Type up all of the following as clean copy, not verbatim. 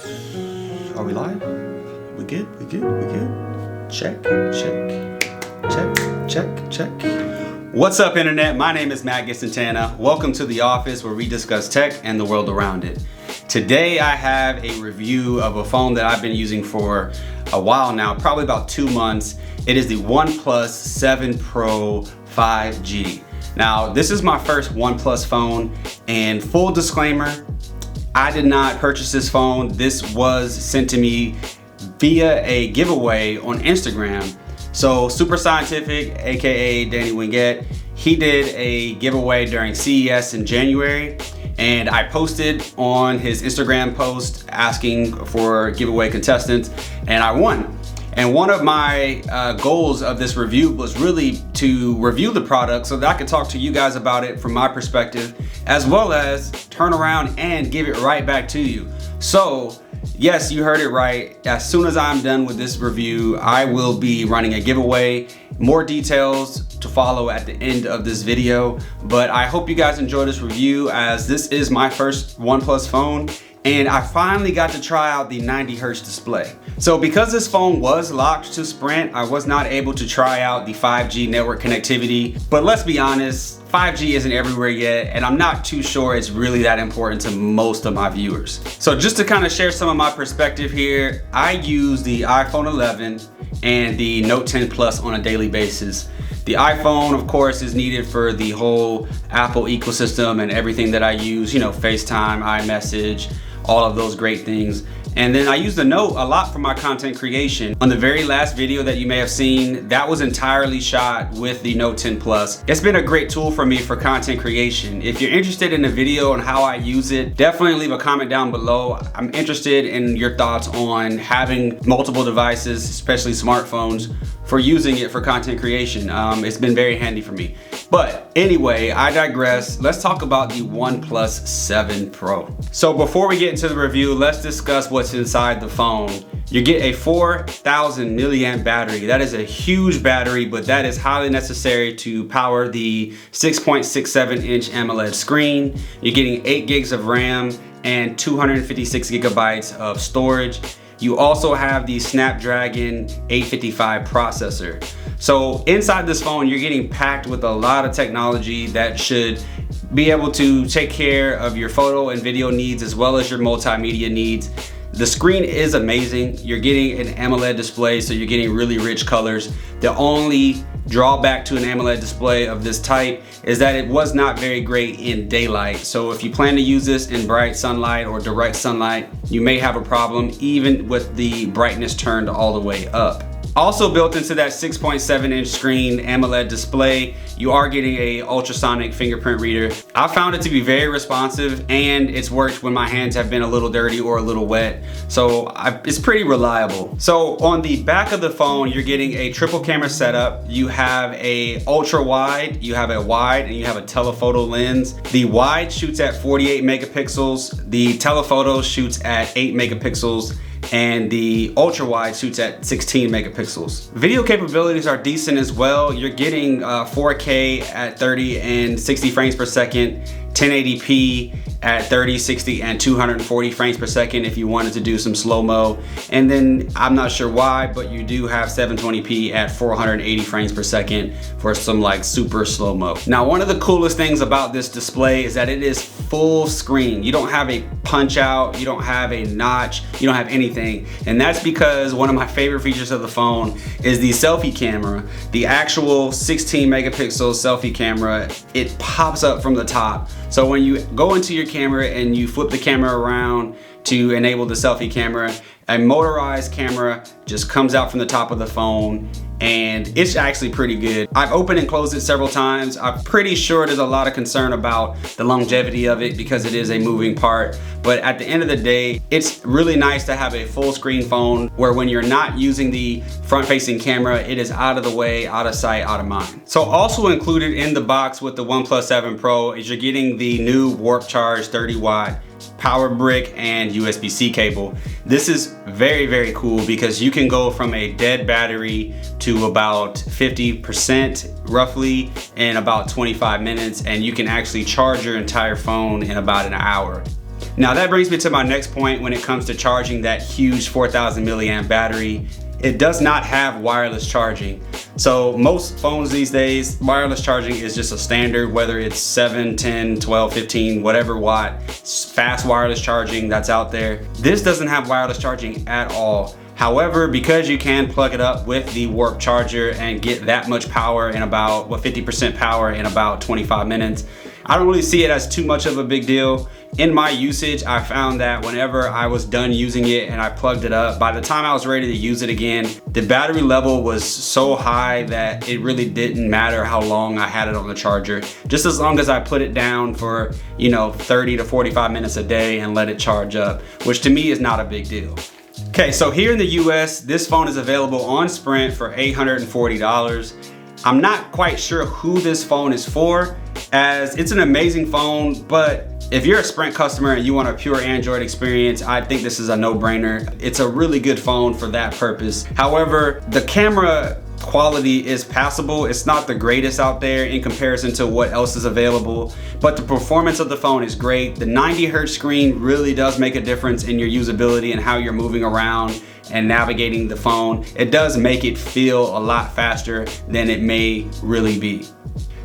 Are we live? We good? We good? We good? Check, check, check, check, check. What's up, Internet? My name is Matt Santana. Welcome to the office where we discuss tech and the world around it. Today I have a review of a phone that I've been using for a while now, probably about 2 months. It is the OnePlus 7 Pro 5G. Now, this is my first OnePlus phone, and full disclaimer, I did not purchase this phone. This was sent to me via a giveaway on Instagram. So Super Scientific, aka Danny Winget, he did a giveaway during CES in January, and I posted on his Instagram post asking for giveaway contestants, and I won. And one of my goals of this review was really to review the product so that I could talk to you guys about it from my perspective, as well as turn around and give it right back to you. So yes, you heard it right. As soon as I'm done with this review, I will be running a giveaway. More details to follow at the end of this video. But I hope you guys enjoy this review, as this is my first OnePlus phone. And I finally got to try out the 90 Hz display. So because this phone was locked to Sprint, I was not able to try out the 5G network connectivity. But let's be honest, 5G isn't everywhere yet, and I'm not too sure it's really that important to most of my viewers. So just to kind of share some of my perspective here, I use the iPhone 11 and the Note 10 Plus on a daily basis. The iPhone, of course, is needed for the whole Apple ecosystem and everything that I use, you know, FaceTime, iMessage, all of those great things. And then I use the Note a lot for my content creation. On the very last video that you may have seen, that was entirely shot with the Note 10 Plus. It's been a great tool for me for content creation. If you're interested in a video on how I use it, definitely leave a comment down below. I'm interested in your thoughts on having multiple devices, especially smartphones, for using it for content creation. It's been very handy for me. But anyway, I digress. Let's talk about the OnePlus 7 Pro. So before we get into the review, let's discuss what's inside the phone. You get a 4,000 milliamp battery. That is a huge battery, but that is highly necessary to power the 6.67 inch AMOLED screen. You're getting 8 gigs of RAM and 256 gigabytes of storage. You also have the Snapdragon 855 processor. So inside this phone, you're getting packed with a lot of technology that should be able to take care of your photo and video needs, as well as your multimedia needs. The screen is amazing. You're getting an AMOLED display, so you're getting really rich colors. The only drawback to an AMOLED display of this type is that it was not very great in daylight. So if you plan to use this in bright sunlight or direct sunlight, you may have a problem even with the brightness turned all the way up. Also built into that 6.7 inch screen AMOLED display, you are getting a ultrasonic fingerprint reader. I found it to be very responsive, and it's worked when my hands have been a little dirty or a little wet. So it's pretty reliable. So on the back of the phone, you're getting a triple camera setup. You have a ultra wide, you have a wide, and you have a telephoto lens. The wide shoots at 48 megapixels. The telephoto shoots at 8 megapixels. And the ultra wide shoots at 16 megapixels. Video capabilities are decent as well. You're getting 4K at 30 and 60 frames per second, 1080p at 30, 60, and 240 frames per second if you wanted to do some slow-mo. And then I'm not sure why, but you do have 720p at 480 frames per second for some like super slow-mo. Now, one of the coolest things about this display is that it is full screen. You don't have a punch out, you don't have a notch, you don't have anything. And that's because one of my favorite features of the phone is the selfie camera. The actual 16 megapixel selfie camera, it pops up from the top. So when you go into your camera and you flip the camera around to enable the selfie camera, a motorized camera just comes out from the top of the phone, and it's actually pretty good. I've opened and closed it several times. I'm pretty sure there's a lot of concern about the longevity of it because it is a moving part. But at the end of the day, it's really nice to have a full screen phone where when you're not using the front facing camera, it is out of the way, out of sight, out of mind. So also included in the box with the OnePlus 7 Pro is you're getting the new Warp Charge 30 watt power brick and USB-C cable. This is very, very cool because you can go from a dead battery to about 50% roughly in about 25 minutes, and you can actually charge your entire phone in about an hour. Now that brings me to my next point when it comes to charging that huge 4,000 milliamp battery. It does not have wireless charging. So most phones these days, wireless charging is just a standard, whether it's 7, 10, 12, 15, whatever watt, fast wireless charging that's out there. This doesn't have wireless charging at all. However, because you can plug it up with the Warp charger and get that much power in about, 50% power in about 25 minutes, I don't really see it as too much of a big deal. In my usage, I found that whenever I was done using it and I plugged it up, by the time I was ready to use it again, the battery level was so high that it really didn't matter how long I had it on the charger. Just as long as I put it down for, 30 to 45 minutes a day and let it charge up, which to me is not a big deal. Okay, so here in the US, this phone is available on Sprint for $840. I'm not quite sure who this phone is for, as it's an amazing phone, but if you're a Sprint customer and you want a pure Android experience, I think this is a no-brainer. It's a really good phone for that purpose. However, the camera quality is passable. It's not the greatest out there in comparison to what else is available, but the performance of the phone is great. The 90 Hz screen really does make a difference in your usability and how you're moving around and navigating the phone. It does make it feel a lot faster than it may really be.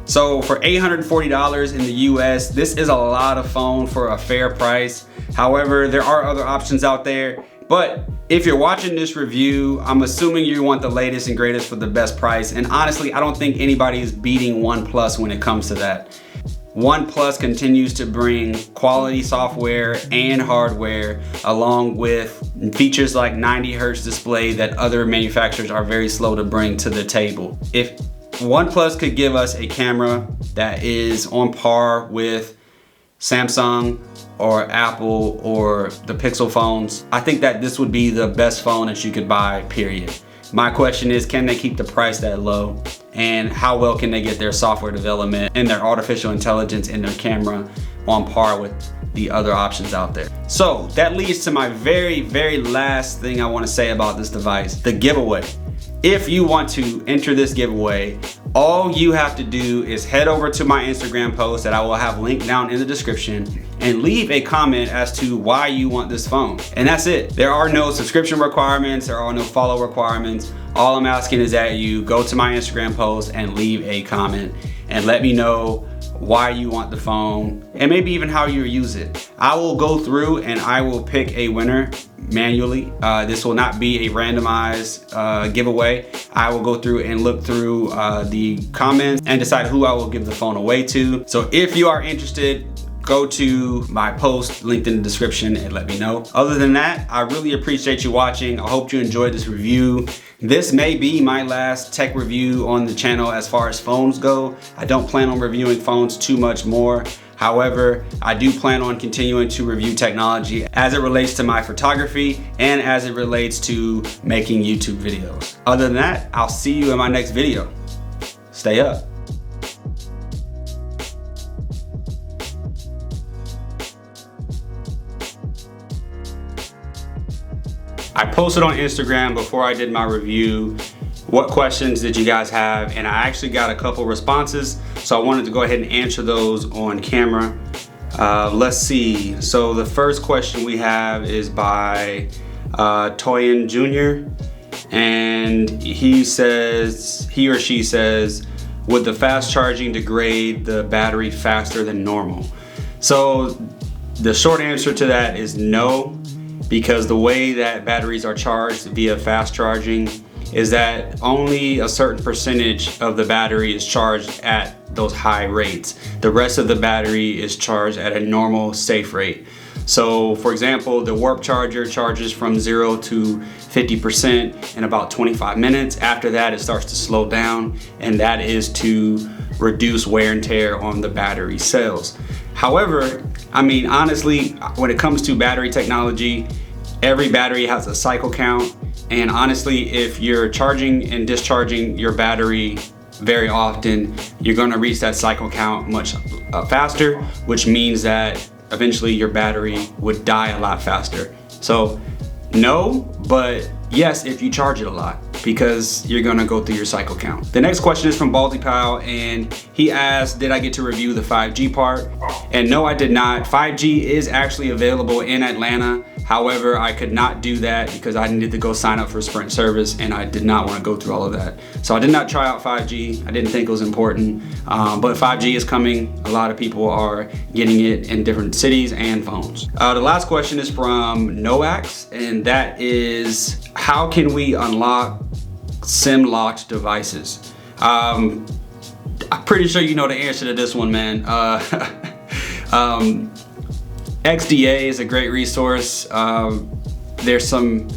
So for $840 in the US, this is a lot of phone for a fair price. However, there are other options out there. But if you're watching this review, I'm assuming you want the latest and greatest for the best price. And honestly, I don't think anybody is beating OnePlus when it comes to that. OnePlus continues to bring quality software and hardware along with features like 90 Hz display that other manufacturers are very slow to bring to the table. If OnePlus could give us a camera that is on par with Samsung or Apple or the Pixel phones, I think that this would be the best phone that you could buy, period. My question is, can they keep the price that low? And how well can they get their software development and their artificial intelligence in their camera on par with the other options out there? So that leads to my very, very last thing I want to say about this device, the giveaway. If you want to enter this giveaway, all you have to do is head over to my Instagram post that I will have linked down in the description and leave a comment as to why you want this phone. And that's it. There are no subscription requirements, there are no follow requirements. All I'm asking is that you go to my Instagram post and leave a comment and let me know why you want the phone and maybe even how you use it. I will go through and I will pick a winner manually. This will not be a randomized giveaway. I will go through and look through the comments and decide who I will give the phone away to. So if you are interested, go to my post linked in the description and let me know. Other than that, I really appreciate you watching. I hope you enjoyed this review. This may be my last tech review on the channel as far as phones go. I don't plan on reviewing phones too much more. However, I do plan on continuing to review technology as it relates to my photography and as it relates to making YouTube videos. Other than that, I'll see you in my next video. Stay up. I posted on Instagram before I did my review what questions did you guys have, and I actually got a couple responses, so I wanted to go ahead and answer those on camera. Let's see. So the first question we have is by Toyin Jr. and he or she says, would the fast charging degrade the battery faster than normal? So the short answer to that is no, because the way that batteries are charged via fast charging is that only a certain percentage of the battery is charged at those high rates. The rest of the battery is charged at a normal, safe rate. So for example, the Warp charger charges from 0 to 50% in about 25 minutes. After that, it starts to slow down, and that is to reduce wear and tear on the battery cells. However, I mean, honestly, when it comes to battery technology, every battery has a cycle count. And honestly, if you're charging and discharging your battery very often, you're gonna reach that cycle count much faster, which means that eventually your battery would die a lot faster. So no, but yes, if you charge it a lot, because you're gonna go through your cycle count. The next question is from Baldy Pal, and he asked, did I get to review the 5G part? And no, I did not. 5G is actually available in Atlanta. However, I could not do that because I needed to go sign up for Sprint service, and I did not want to go through all of that. So I did not try out 5G. I didn't think it was important, but 5G is coming. A lot of people are getting it in different cities and phones. The last question is from Noax, and that is, how can we unlock SIM locked devices? I'm pretty sure you know the answer to this one, man. XDA is a great resource. There's some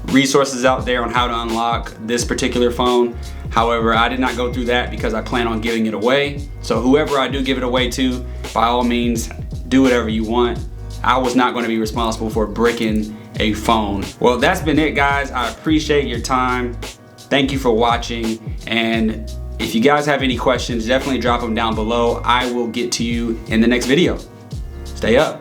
resources out there on how to unlock this particular phone. However, I did not go through that because I plan on giving it away. So whoever I do give it away to, by all means, do whatever you want. I was not going to be responsible for bricking a phone. Well, that's been it, guys. I appreciate your time. Thank you for watching. And if you guys have any questions, definitely drop them down below. I will get to you in the next video. Stay up.